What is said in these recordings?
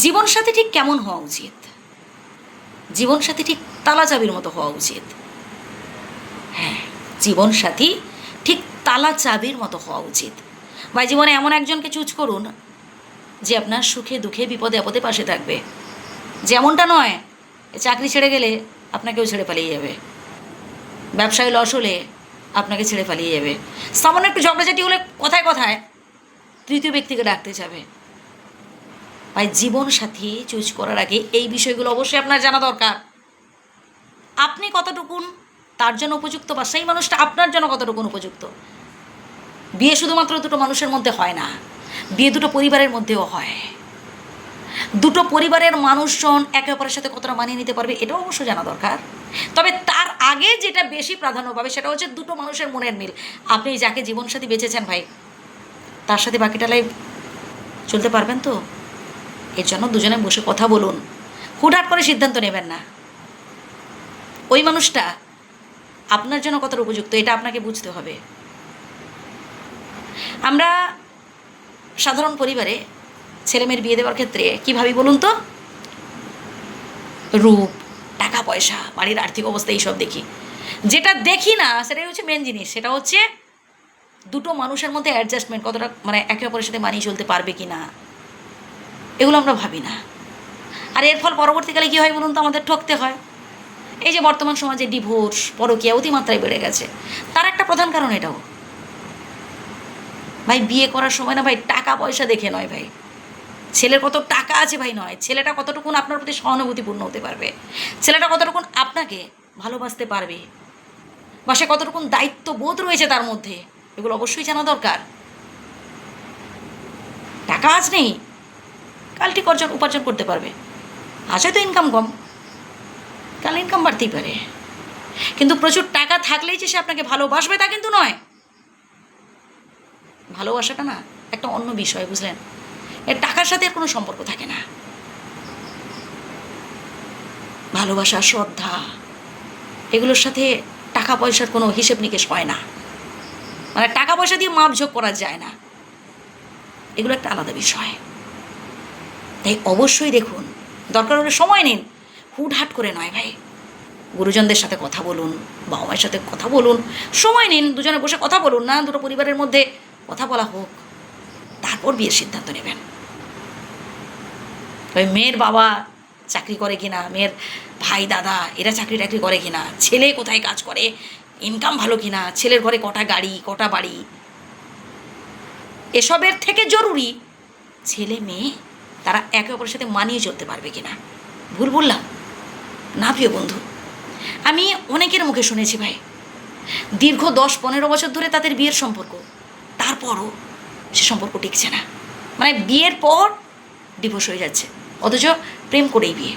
জীবনসাথী ঠিক কেমন হওয়া উচিত? জীবনসাথী ঠিক তালা চাবির মতো হওয়া উচিত। হ্যাঁ, জীবনসাথী ঠিক তালা চাবির মতো হওয়া উচিত। ভাই, জীবনে এমন একজনকে চুজ করুন যে আপনার সুখে দুঃখে বিপদে আপদে পাশে থাকবে। যেমনটা নয় চাকরি ছেড়ে গেলে আপনাকেও ছেড়ে পালিয়ে যাবে, ব্যবসায় লস হলে আপনাকে ছেড়ে পালিয়ে যাবে, সামান্য একটু ঝগড়াঝাটি হলে কথায় কথায় তৃতীয় ব্যক্তিকে ডাকতে যাবে। ভাই, জীবনসাথী চুজ করার আগে এই বিষয়গুলো অবশ্যই আপনার জানা দরকার। আপনি কতটুকুন তার জন্য উপযুক্ত, বা সেই মানুষটা আপনার জন্য কতটুকুন উপযুক্ত। বিয়ে শুধুমাত্র দুটো মানুষের মধ্যে হয় না, বিয়ে দুটো পরিবারের মধ্যেও হয়। দুটো পরিবারের মানুষজন একে অপরের সাথে কতটা মানিয়ে নিতে পারবে এটাও অবশ্য জানা দরকার। তবে তার আগে যেটা বেশি প্রাধান্য পাবে সেটা হচ্ছে দুটো মানুষের মনের মিল। আপনি যাকে জীবনসাথী বেঁচেছেন ভাই, তার সাথে বাকিটা লাইফ চলতে পারবেন তো? এর জন্য দুজনে বসে কথা বলুন, হুটহাট করে সিদ্ধান্ত নেবেন না। ওই মানুষটা আপনার জন্য কতটা উপযুক্ত এটা আপনাকে বুঝতে হবে। আমরা সাধারণ পরিবারে ছেলেমেয়ের বিয়ে দেওয়ার ক্ষেত্রে কী ভাবি বলুন তো? রূপ, টাকা পয়সা, বাড়ির আর্থিক অবস্থা এইসব দেখি। যেটা দেখি না সেটাই হচ্ছে মেন জিনিস, সেটা হচ্ছে দুটো মানুষের মধ্যে অ্যাডজাস্টমেন্ট কতটা, মানে একে অপরের সাথে মানিয়ে চলতে পারবে কি না, এগুলো আমরা ভাবি না। আর এর ফল পরবর্তীকালে কী হয় বলুন তো? আমাদের ঠকতে হয়। এই যে বর্তমান সমাজে ডিভোর্স, পরকীয়া অতিমাত্রায় বেড়ে গেছে, তার একটা প্রধান কারণ এটাও। ভাই, বিয়ে করার সময় না ভাই টাকা পয়সা দেখে নয় ভাই, ছেলের কত টাকা আছে ভাই নয়, ছেলেটা কতটুকুন আপনার প্রতি সহানুভূতিপূর্ণ হতে পারবে, ছেলেটা কতটুকুন আপনাকে ভালোবাসতে পারবে, বা সে কতটুকুন দায়িত্ববোধ রয়েছে তার মধ্যে, এগুলো অবশ্যই জানা দরকার। টাকা আজ নেই, কাল ঠিক উপার্জন করতে পারবে। আজ হয়তো ইনকাম কম, কাল ইনকাম বাড়তেই পারে। কিন্তু প্রচুর টাকা থাকলেই যে সে আপনাকে ভালোবাসবে তা কিন্তু নয়। ভালোবাসাটা না একটা অন্য বিষয়, বুঝলেন? এর টাকার সাথে এর কোনো সম্পর্ক থাকে না। ভালোবাসা, শ্রদ্ধা, এগুলোর সাথে টাকা পয়সার কোনো হিসেব নিকেশ হয় না, মানে টাকা পয়সা দিয়ে মাপঝোঁক করা যায় না, এগুলো একটা আলাদা বিষয়। তাই অবশ্যই দেখুন, দরকার হলে সময় নিন, হুটহাট করে নয় ভাই। গুরুজনদের সাথে কথা বলুন, বাবা মায়ের সাথে কথা বলুন, সময় নিন, দুজনে বসে কথা বলুন না, দুটো পরিবারের মধ্যে কথা বলা হোক, তারপর বিয়ের সিদ্ধান্ত নেবেন। ওই মেয়ের বাবা চাকরি করে কিনা, মেয়ের ভাই দাদা এরা চাকরি টাকরি করে কিনা, ছেলে কোথায় কাজ করে, ইনকাম ভালো কিনা, ছেলের ঘরে কটা গাড়ি কটা বাড়ি, এসবের থেকে জরুরি ছেলে মেয়ে তারা একে অপরের সাথে মানিয়ে চলতে পারবে কিনা। ভুল বললাম না প্রিয় বন্ধু? আমি অনেকের মুখে শুনেছি ভাই, দীর্ঘ 10-15 বছর ধরে তাদের বিয়ের সম্পর্ক, তারপরও সে সম্পর্ক টিকছে না, মানে বিয়ের পর ডিভোর্স হয়ে যাচ্ছে, অথচ প্রেম করেই বিয়ে,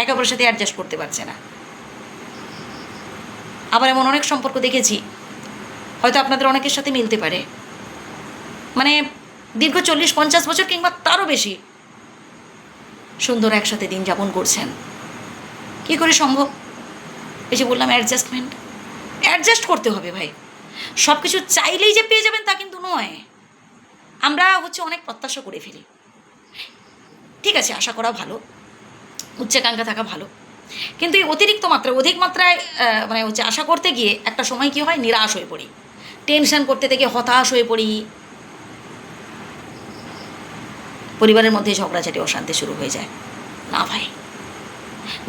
একে অপরের সাথে অ্যাডজাস্ট করতে পারছে না। আবার এমন অনেক সম্পর্ক দেখেছি, হয়তো আপনাদের অনেকের সাথে মিলতে পারে, মানে দীর্ঘ 40-50 বছর কিংবা তারও বেশি সুন্দর একসাথে দিন যাপন করছেন। কী করে সম্ভব? এই যে বললাম, অ্যাডজাস্ট করতে হবে ভাই। সব কিছু চাইলেই যে পেয়ে যাবেন তা কিন্তু নয়। আমরা অনেক প্রত্যাশা করে ফেলি। ঠিক আছে, আশা করা ভালো, উচ্চাকাঙ্ক্ষা থাকা ভালো, কিন্তু এই অধিক মাত্রায় মানে আশা করতে গিয়ে একটা সময় কী হয়, নিরাশ হয়ে পড়ি, টেনশন করতে থেকে হতাশ হয়ে পড়ি, পরিবারের মধ্যে ঝগড়াঝাটি অশান্তি শুরু হয়ে যায়। না ভাই,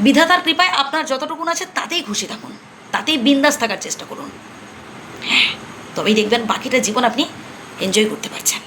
বিধাতার কৃপায় আপনার যতটুকুন আছে তাতেই খুশি থাকুন, তাতেই বিন্দাস থাকার চেষ্টা করুন। হ্যাঁ, তবেই দেখবেন বাকিটা জীবন আপনি এনজয় করতে পারছেন।